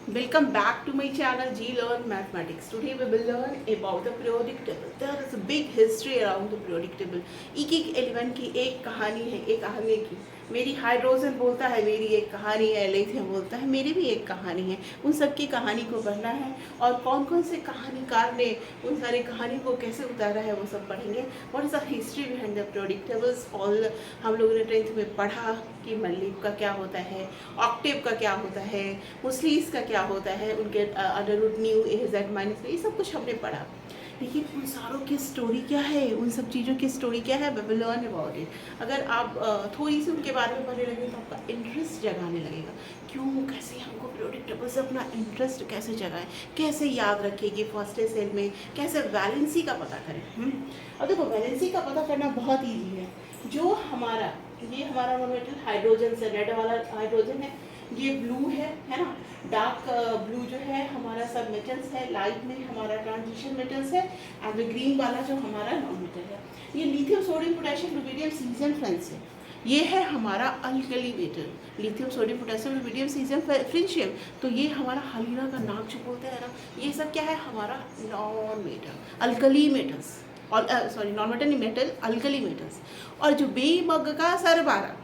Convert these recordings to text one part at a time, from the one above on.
Welcome back to my channel G Learn Mathematics. Today we will learn about the periodic table. There is a big history around the periodic table. एक element की एक कहानी है, एक आगे की. मेरी हाइड्रोजन बोलता है मेरी एक कहानी है, लिथियम बोलता है मेरी भी एक कहानी है. उन सब की कहानी को पढ़ना है और कौन कौन से कहानीकार ने उन सारी कहानी को कैसे उतारा है वो सब पढ़ेंगे. What is the history behind the periodic tables. All हम लोगों ने 10th में पढ़ा कि मल्लिक का क्या होता है, ऑक्टेव का क्या होता है, मुस्लिस का क्या होता है, उनके अंडर रूट न्यू ए जेड माइनस ये सब कुछ हमने पढ़ा. लेकिन उन सारों की स्टोरी क्या है, उन सब चीज़ों की स्टोरी क्या है, we will learn about it. अगर आप थोड़ी सी उनके बारे में पढ़ने लगे तो आपका इंटरेस्ट जगाने लगेगा. क्यों, कैसे हमको पीरियोडिक टेबल से अपना इंटरेस्ट कैसे जगाएं, कैसे याद रखेगी फर्स्ट सेल में, कैसे वैलेंसी का पता करें. अब देखो वैलेंसी का पता करना बहुत ईजी है. जो हमारा ये हमारा नॉर्मेटल हाइड्रोजन से रेड वाला हाइड्रोजन है, ये ब्लू है ना. डार्क ब्लू जो है हमारा सब मेटल्स है, लाइट में हमारा ट्रांजिशन मेटल्स है, एंड ग्रीन वाला जो हमारा नॉन मेटल है ये lithium sodium potassium rubidium season friends है. ये है हमारा alkali metal, lithium sodium potassium rubidium season francium. तो ये हमारा हलीना का नाक जो बोलते हैं ना, ये सब क्या है हमारा नॉन मेटल अल्कली मेटल्स, और sorry non metal metal alkali metals. और जो बे मग का सरबारा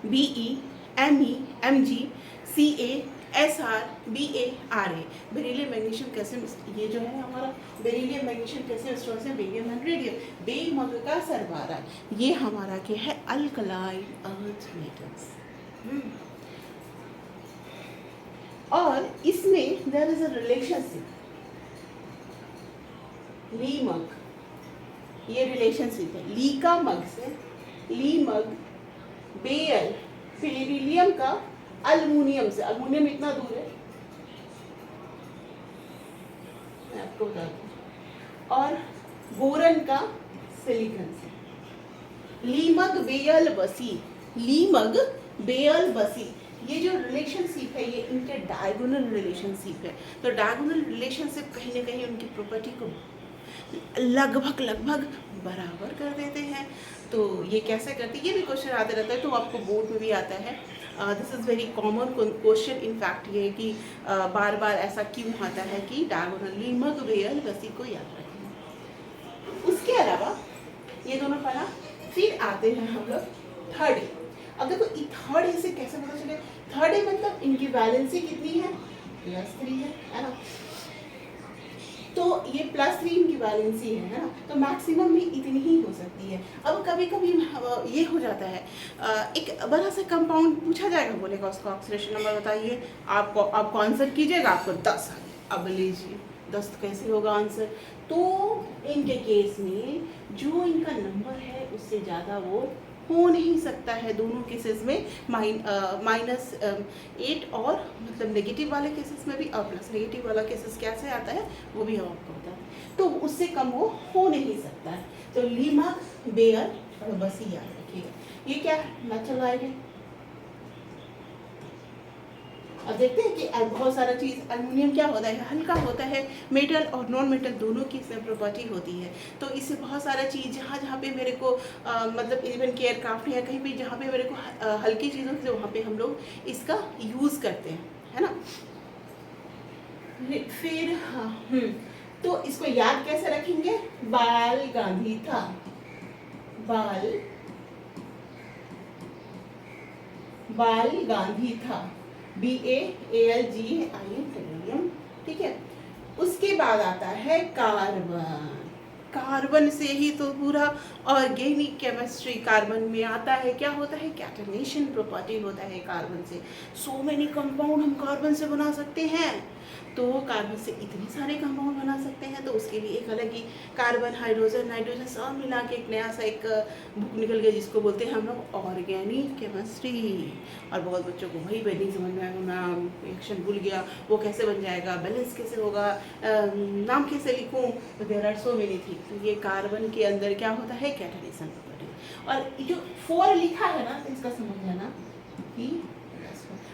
BeMgCaSrBaRa बेरिलियम मैग्नीशियम कैल्शियम, ये जो है हमारा beryllium magnesium calcium strontium barium and radium. बे मग का सरबारा ये हमारा क्या है अल्कलाइन अर्थ मेटल्स. और इसमें देयर इज अ रिलेशनशिप ली मग, ये रिलेशनशिप है ली का मग से, ली मग बेल बेरिलियम का अल्युमिनियम से. अल्युमिनियम इतना दूर है मैं आपको बता दूं. और बोरन का सिलिकॉन से. लीमग बेयल बसी, लीमग बेयल बसी ये जो रिलेशनशिप है ये इनके डायगोनल रिलेशनशिप है. तो डायगोनल रिलेशनशिप कहीं ना कहीं उनकी प्रॉपर्टी को लगभग बराबर कर देते हैं. तो ये कैसे करते हैं, ये भी क्वेश्चन आते रहता है, तो आपको बोर्ड में भी आता है. This is very common question. In fact ये कि बार बार ऐसा क्यों आता है कि डायगोनल लीमग बेयल बसी को याद रखें. उसके अलावा ये दोनों पढ़ा. फिर आते हैं हम लोग थर्ड ए. अब देखो थर्ड ए से कैसे पता चले, थर्ड ए मतलब इनकी वैलेंसी कितनी है, +3 है ना. तो ये +3 इनकी वैलेंसी है ना. तो मैक्सिमम भी इतनी ही हो सकती है. अब कभी कभी ये हो जाता है एक बड़ा सा कंपाउंड पूछा जाएगा, बोलेगा उसका ऑक्सीडेशन नंबर बताइए, आपको आंसर कीजिएगा, आपको 10 आ गए. अब लीजिए 10 कैसे होगा आंसर. तो इनके केस में जो इनका नंबर है उससे ज़्यादा वो हो नहीं सकता है. दोनों केसेस में -8 और मतलब नेगेटिव वाले केसेस में भी और प्लस नेगेटिव वाला केसेस कैसे आता है वो भी हम आपको बता दें. तो उससे कम वो हो नहीं सकता है. तो लीमग बेयर और बस ही याद रखिएगा. ये क्या मेटल आएगा. अब देखते हैं कि बहुत सारा चीज़ एल्युमिनियम क्या होता है, हल्का होता है. मेटल और नॉन मेटल दोनों की इसमें प्रॉपर्टी होती है. तो इससे बहुत सारा चीज़ जहाँ जहाँ पे मेरे को मतलब इवन कि एयरक्राफ्ट या कहीं भी जहाँ पे मेरे को हल्की चीज़ों से वहाँ पे हम लोग इसका यूज़ करते हैं, है ना. फिर हाँ तो इसको याद कैसे रखेंगे, बाल गांधी था, बाल गांधी था, BALGIN. ठीक है. उसके बाद आता है कार्बन. कार्बन से ही तो पूरा ऑर्गेनिक केमिस्ट्री कार्बन में आता है. क्या होता है, कैटनेशन प्रॉपर्टी होता है कार्बन से. सो मेनी कंपाउंड हम कार्बन से बना सकते हैं. तो कार्बन से इतने सारे कंपाउंड बना सकते हैं. तो उसके लिए एक अलग ही कार्बन हाइड्रोजन नाइट्रोजन सब मिला के एक नया सा एक बुक निकल गया जिसको बोलते हैं हम लोग ऑर्गेनिक केमिस्ट्री. और बहुत बच्चों को वही नहीं समझ में आया, मैं रिएक्शन भूल गया, वो कैसे बन जाएगा, बैलेंस कैसे होगा, नाम कैसे लिखूं. तो there are so many thing. तो ये कार्बन के अंदर क्या होता है, कैटनेशन प्रॉपर्टी. और जो 4 लिखा है ना तो इसका समझ लेना कि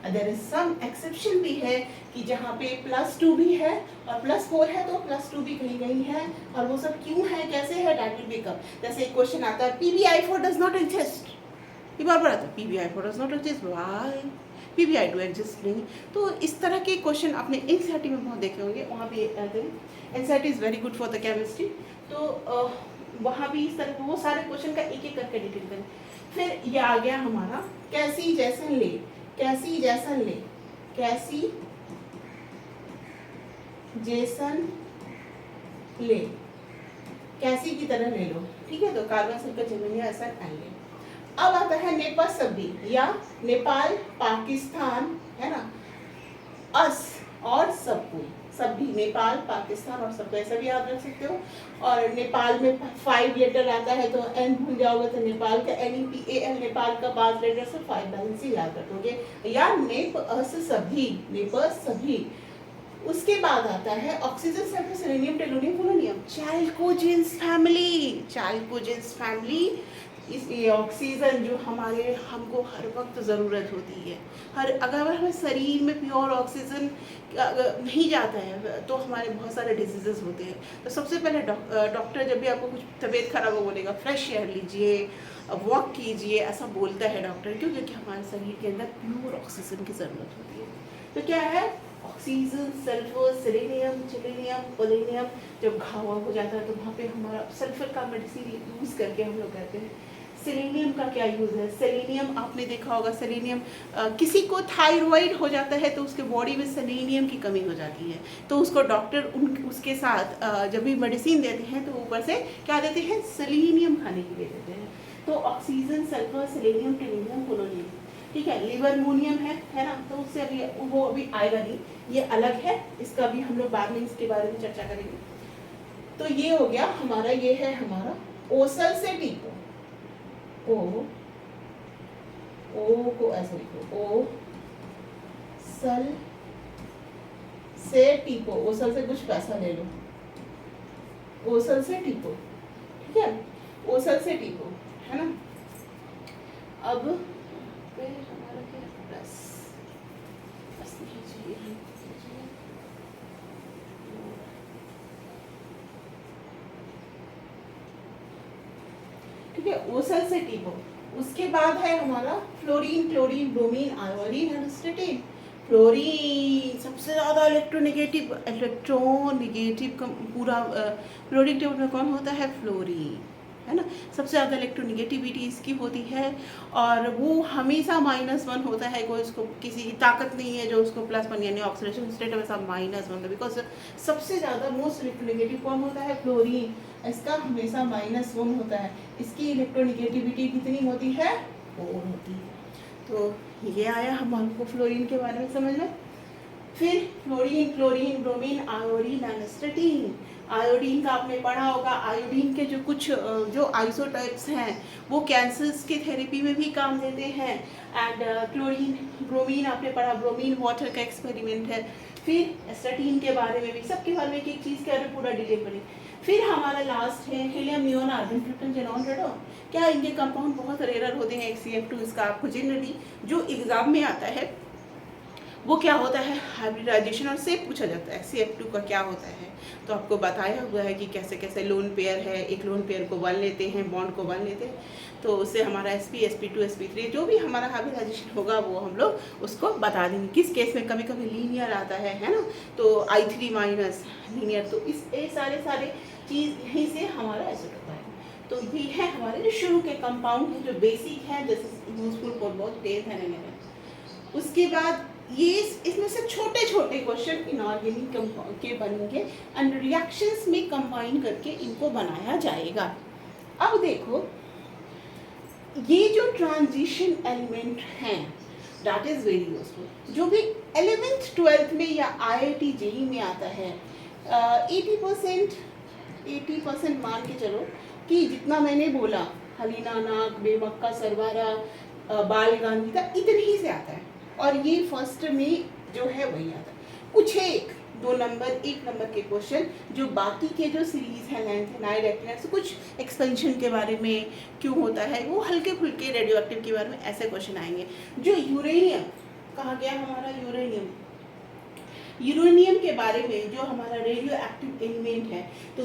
देयर इज सम एक्सेप्शन भी है कि जहाँ पे +2 भी है और +4 है तो +2 भी कहीं कहीं है. और वो सब क्यों है, कैसे है, डेट विल बी कम. जैसे एक क्वेश्चन आता है PbI4 डज नॉट एग्जिस्ट. ये बार बार आता है PbI4 does not exist. Why, PbI2 exist नहीं। तो इस तरह के क्वेश्चन आपने एनसीईआरटी में बहुत देखे होंगे, वहाँ भी आते हैं। NCERT is very good for the chemistry. तो वहाँ भी इस तरह वो सारे क्वेश्चन का एक एक करके डिटेल करें। फिर ये आ गया हमारा कैसी जैसन ले, कैसी जैसन ले, कैसी जैसन ले, कैसी की तरह ले लो, ठीक है। तो carbon sulphur germanium acid aldehyde. अब आता है नेपाल सभी या नेपाल पाकिस्तान, है ना, अस और सब कोई, सभी नेपाल पाकिस्तान और सब कोई, ऐसा भी याद रख सकते हो। और नेपाल में 5 लेटर आता है तो एन भूल जाओगे तो नेपाल का NEPAL, नेपाल का 5 लेटर से 5 बैलेंस ही याद रखोगे, या नेप अस सभी, नेप सभी। उसके बाद आता है oxygen, sulphur, selenium, tellurium, polonium, chalcogens family, chalcogens family. इस ये ऑक्सीजन जो हमारे हमको हर वक्त ज़रूरत होती है, अगर हमारे शरीर में प्योर ऑक्सीजन नहीं जाता है तो हमारे बहुत सारे डिजीजेस होते हैं। तो सबसे पहले डॉक्टर जब भी आपको कुछ तबीयत खराब हो बोलेगा फ्रेश एयर लीजिए, वॉक कीजिए, ऐसा बोलता है डॉक्टर, क्यों? क्योंकि हमारे शरीर के अंदर प्योर ऑक्सीजन की ज़रूरत होती है। तो क्या है, ऑक्सीजन, सल्फर, सेलेनियम, चिलेनियम, पोलोनियम। जब घाव हो जाता है तो वहाँ पे हमारा सल्फर का मेडिसिन यूज़ करके हम लोग कहते हैं। सेलेनियम का क्या यूज़ है? सेलेनियम आपने देखा होगा, सेलेनियम किसी को थायराइड हो जाता है तो उसके बॉडी में सेलेनियम की कमी हो जाती है, तो उसको डॉक्टर उसके साथ जब भी मेडिसिन देते हैं तो ऊपर से क्या देते हैं, सेलेनियम खाने के लिए देते हैं। तो oxygen, sulphur, selenium, tellurium, polonium, ठीक है। लिबरमोनियम है ना, तो उससे वो अभी आएगा नहीं, ये अलग है, इसका भी हम लोग बाद में इसके बारे में चर्चा करेंगे। तो ये हो गया हमारा, ये है हमारा ओसल से टीपो, ओ को ऐसे लिखो, ओ सल से टीपो, ओसल से कुछ पैसा ले लो, ओसल से टीपो, ठीक है, ओसल से टीपो, है ना। अब हमारा क्या प्लस ठीक है, ओसल से टीपो। उसके बाद है हमारा fluorine, chlorine, bromine, iodine, एस्टेटिन। Fluorine सबसे ज़्यादा इलेक्ट्रोनेगेटिव का पूरा पीरियोडिक टेबल में कौन होता है, फ्लोरीन, है ना। सबसे ज़्यादा इलेक्ट्रोनेगेटिविटी इसकी होती है और वो हमेशा -1 होता है, कोई उसको किसी की ताकत नहीं है जो उसको +1 यानी ऑक्सीडेशन स्टेट हमेशा -1 होता है, बिकॉज सबसे ज़्यादा मोस्ट इलेक्ट्रोनेगेटिव कौन होता है, फ्लोरीन, इसका हमेशा -1 होता है। इसकी इलेक्ट्रोनेगेटिविटी कितनी होती है, 4 होती है। तो ये आया हमको फ्लोरीन के बारे में समझ में। फिर fluorine, chlorine, bromine, iodine, एस्टेटिन। Iodine का आपने पढ़ा होगा, आयोडीन के जो कुछ जो आइसोटाइप्स हैं वो कैंसर्स के थेरेपी में भी काम देते हैं। एंड क्लोरीन, ब्रोमीन आपने पढ़ा, ब्रोमीन वाटर का एक्सपेरिमेंट है। फिर एस्टेटिन के बारे में भी, सबके बारे में एक एक चीज़ के बारे में पूरा डिटेल पढ़ी। फिर हमारा लास्ट है हीलियम, नियोन, आर्गन, प्लूटन, जेनॉन, रेडॉन। क्या इनके कंपाउंड बहुत रेयर होते हैं, एक CF2 इसका आपको जनरली जो एग्जाम में आता है वो क्या होता है, हाइब्रिडाइजेशन, और सेप पूछा जाता है CF2 का क्या होता है। तो आपको बताया हुआ है कि कैसे कैसे लोन पेयर है, एक लोन पेयर को 1 लेते हैं, बॉन्ड को 1 लेते हैं, तो उससे हमारा sp, sp2, sp3 जो भी हमारा हाइब्रिडाइजेशन होगा वो हम लोग उसको बता देंगे। किस केस में कभी कभी लीनियर आता है ना, तो I3- लीनियर। तो इस सारे चीज़ यहीं से हमारा ऐसे होता है। तो ये है हमारे जो शुरू के कंपाउंड है, जो बेसिक है, this is useful for both 10th and 11th। उसके बाद ये इसमें से छोटे छोटे क्वेश्चन इनऑर्गेनिक के बनेंगे एंड रिएक्शंस में कंबाइन करके इनको बनाया जाएगा। अब देखो ये जो ट्रांजिशन एलिमेंट हैं दैट इज वेरी यूजफुल। जो भी 11th 12th में या IIT JEE में आता है 80% मान के चलो कि जितना मैंने बोला, हलीना नाग, बेमक्का, सरवारा, बाल गांधी का इतने ही से आता है, और ये फर्स्ट में जो है वही आता है। कुछ एक 2 नंबर 1 नंबर के क्वेश्चन जो बाकी के जो सीरीज है लेंथ नाइट एक्टिव, कुछ एक्सपेंशन के बारे में क्यों होता है, वो हल्के फुल्के रेडियो एक्टिव के बारे में ऐसे क्वेश्चन आएंगे। जो यूरेनियम कहा गया हमारा, यूरेनियम यूरेनियम के बारे में, जो हमारा रेडियो एक्टिव एलिमेंट है, तो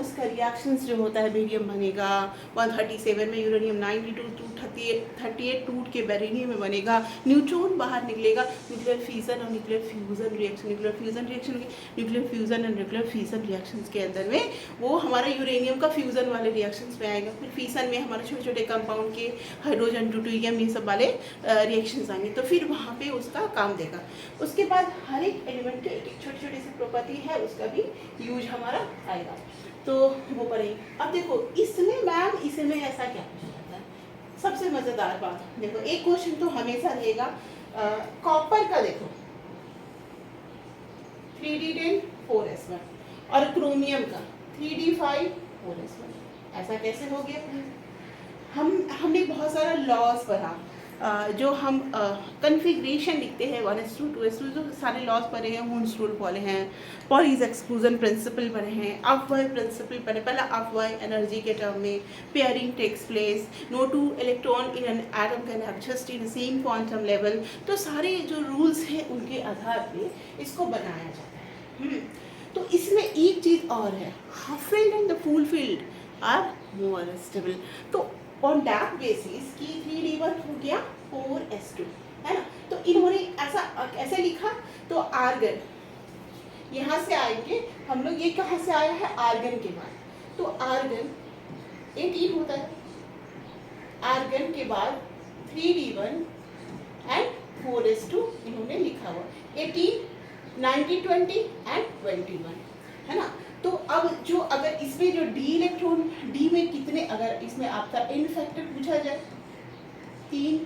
उसका रिएक्शंस जो होता है, बेरियम बनेगा 137 में, यूरेनियम 92 38 टूट के बेरिलियम में बनेगा, न्यूट्रॉन बाहर निकलेगा, न्यूक्लियर फिजन और nuclear fusion reaction, nuclear fusion reaction, nuclear fusion और न्यूक्लियर फिजन रिएक्शंस के अंदर में वो हमारा यूरेनियम का फ्यूजन वाले रिएक्शंस में आएगा। फिर फिजन में हमारे छोटे छोटे कंपाउंड के हाइड्रोजन ड्यूटेरियम ये सब वाले रिएक्शंस आएंगे, तो फिर वहाँ पे उसका काम देगा। उसके बाद हर एक एलिमेंट के एक छोटी छोटी सी प्रॉपर्टी है, उसका भी यूज हमारा आएगा, तो वो पढ़ेंगे। अब देखो इसमें मैम, इसमें ऐसा क्या पूछा जाता है, सबसे मज़ेदार बात देखो, एक क्वेश्चन तो हमेशा रहेगा कॉपर का, देखो 3d10 4s1 और क्रोमियम का 3d5 4s1, ऐसा कैसे हो गया? हमने बहुत सारा लॉज पढ़ा, जो हम कन्फिग्रेशन लिखते हैं 1s2 2s2, जो सारे लॉज पढ़े हैं, मून्स रूल पढ़े हैं, पॉलीज एक्सक्लूजन प्रिंसिपल पढ़े हैं, अपवाय प्रिंसिपल पढ़े, पहला अपवाय एनर्जी के टर्म में, pairing takes place, no two electron in an atom can exist in same quantum level, तो सारे जो रूल्स हैं उनके आधार पे इसको बनाया जाता है। तो इसमें एक चीज़ और है, half filled and the full filled are more stable, तो ऑन दैट बेसिस की 3d1 हो गया 4s2, है ना। तो इन्होंने ऐसा ऐसे लिखा, तो आर्गन यहाँ से आएंगे हम लोग, ये कहाँ से आया है? आर्गन के बाद, तो आर्गन 18 होता है, आर्गन के बाद 3d1 एंड 4s2 इन्होंने लिखा हुआ, 18 19 20 एंड 21, है ना। तो अब जो अगर इसमें जो डी इलेक्ट्रॉन, डी में कितने, अगर इसमें आपका एन फैक्टर पूछा जाए 3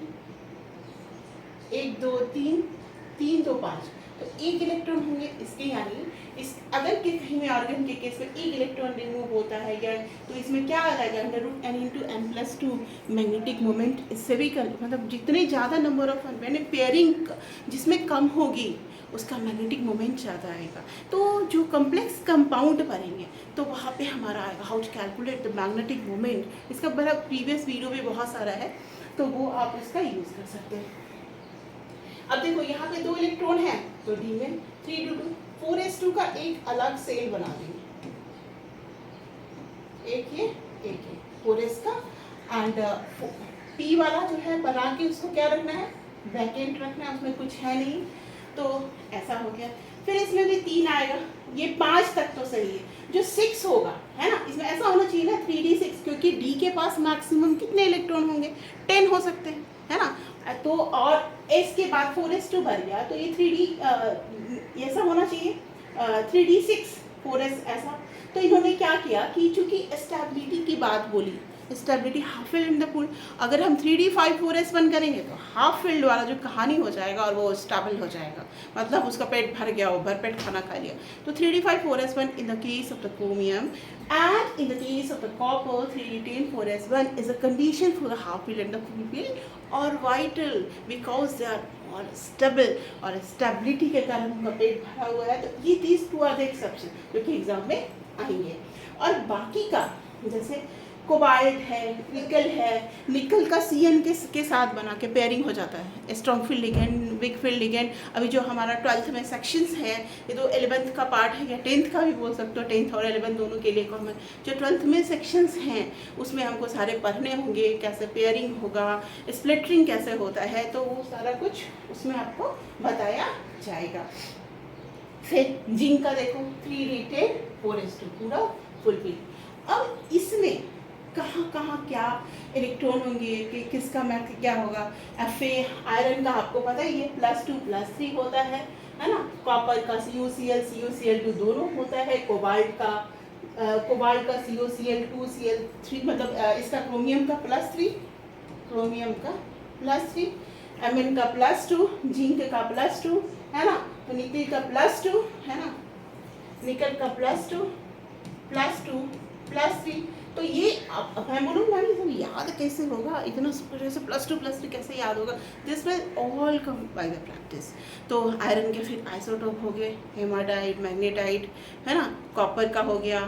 1 2 3 3 2 5, तो एक इलेक्ट्रॉन होंगे इसके, यानी इस अगर कि कहीं में ऑर्गन के केस में एक इलेक्ट्रॉन रिमूव होता है या, तो इसमें क्या आ जाएगा? √n/n+2 मैग्नेटिक मोमेंट, इससे भी मतलब जितने ज़्यादा नंबर ऑफ मैंने पेयरिंग जिसमें कम होगी उसका मैग्नेटिक मोमेंट ज़्यादा आएगा। तो जो कम्प्लेक्स कंपाउंड पढ़ेंगे तो वहाँ पे हमारा आएगा how to calculate the magnetic moment, इसका बड़ा प्रीवियस वीडियो भी बहुत सारा है, तो वो आप इसका यूज़ कर सकते हैं। अब देखो यहाँ पे 2 इलेक्ट्रॉन है, तो डी में 3d2 4s2 का एक अलग सेल बना देंगे, एक ये 4s का, एंड p वाला जो है बना के उसको क्या रखना है? वैकेंट रखना है, उसमें कुछ है नहीं, तो ऐसा हो गया। फिर इसमें भी 3 आएगा, ये 5 तक तो सही है, जो 6 होगा, है ना, इसमें ऐसा होना चाहिए ना 3d6, क्योंकि d के पास मैक्सिमम कितने इलेक्ट्रॉन होंगे? 10 हो सकते हैं, है ना। तो और s के बाद 4s2 भर गया, तो ये 3d ऐसा होना चाहिए 3d6 4s ऐसा। तो इन्होंने क्या किया कि चूंकि स्टेबिलिटी की बात बोली, stability half field in the pool, अगर हम 3d5 4s1 करेंगे तो हाफ फील्ड वाला जो कहानी हो जाएगा और वो स्टेबल हो जाएगा, मतलब उसका पेट भर गया, वो भरपेट खाना खा लिया। तो 3d5 4s1 in the case of the chromium, and in the case of the copper 3d10 4s1 is a condition for the half field and the full field or vital because they are more stable, और stability के कारण उनका पेट भरा हुआ है। तो ये these 2 are the exception जो कि एग्जाम में आएंगे। और बाकी का जैसे कोबाल्ट है, निकल है, निकल का CN के साथ बना के पेयरिंग हो जाता है, strong field ligand, weak field ligand. अभी जो हमारा 12th में सेक्शंस हैं, ये तो 11th का पार्ट है या 10th का भी बोल सकते हो, 10th और 11th दोनों के लिए कॉमन। जो 12th में सेक्शंस हैं उसमें हमको सारे पढ़ने होंगे, कैसे पेयरिंग होगा, स्प्लिटरिंग कैसे होता है, तो वो सारा कुछ उसमें आपको बताया जाएगा। फिर जिंक का देखो 3d10 4s2 पूरा फुल फील्ड। अब इसमें कहाँ कहाँ क्या इलेक्ट्रॉन होंगे, कि किसका मैथ क्या होगा? Fa आयरन का आपको पता है ये +2 +3 होता है ना। कॉपर का CuCl CuCl2 दोनों होता है, कोबाल्ट का CuCl2Cl3, मतलब इसका क्रोमियम का +3, क्रोमियम का +3, Mn का +2, जिंक का +2, है ना। तो निकल का +2, है ना, निकल का +2 +3। तो ये अब मैं बोलूँ मैम ये सब याद कैसे होगा, इतना जैसे +2 +3 कैसे याद होगा? This will all come by the practice. तो आयरन के फिर आइसोटोप हो गए, हेमाटाइट, मैग्नेटाइट, है ना, कॉपर का हो गया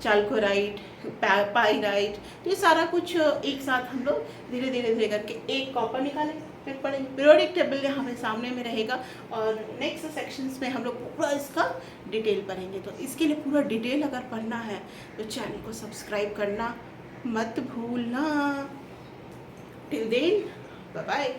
चाल्कोराइट, पाइराइट। तो ये सारा कुछ एक साथ हम लोग धीरे धीरे करके एक कॉपर निकाले, फिर पढ़ेंगे। पीरियोडिक टेबल हमें सामने में रहेगा और नेक्स्ट सेक्शंस में हम लोग पूरा इसका डिटेल पढ़ेंगे। तो इसके लिए पूरा डिटेल अगर पढ़ना है तो चैनल को सब्सक्राइब करना मत भूलना। Till then, bye bye.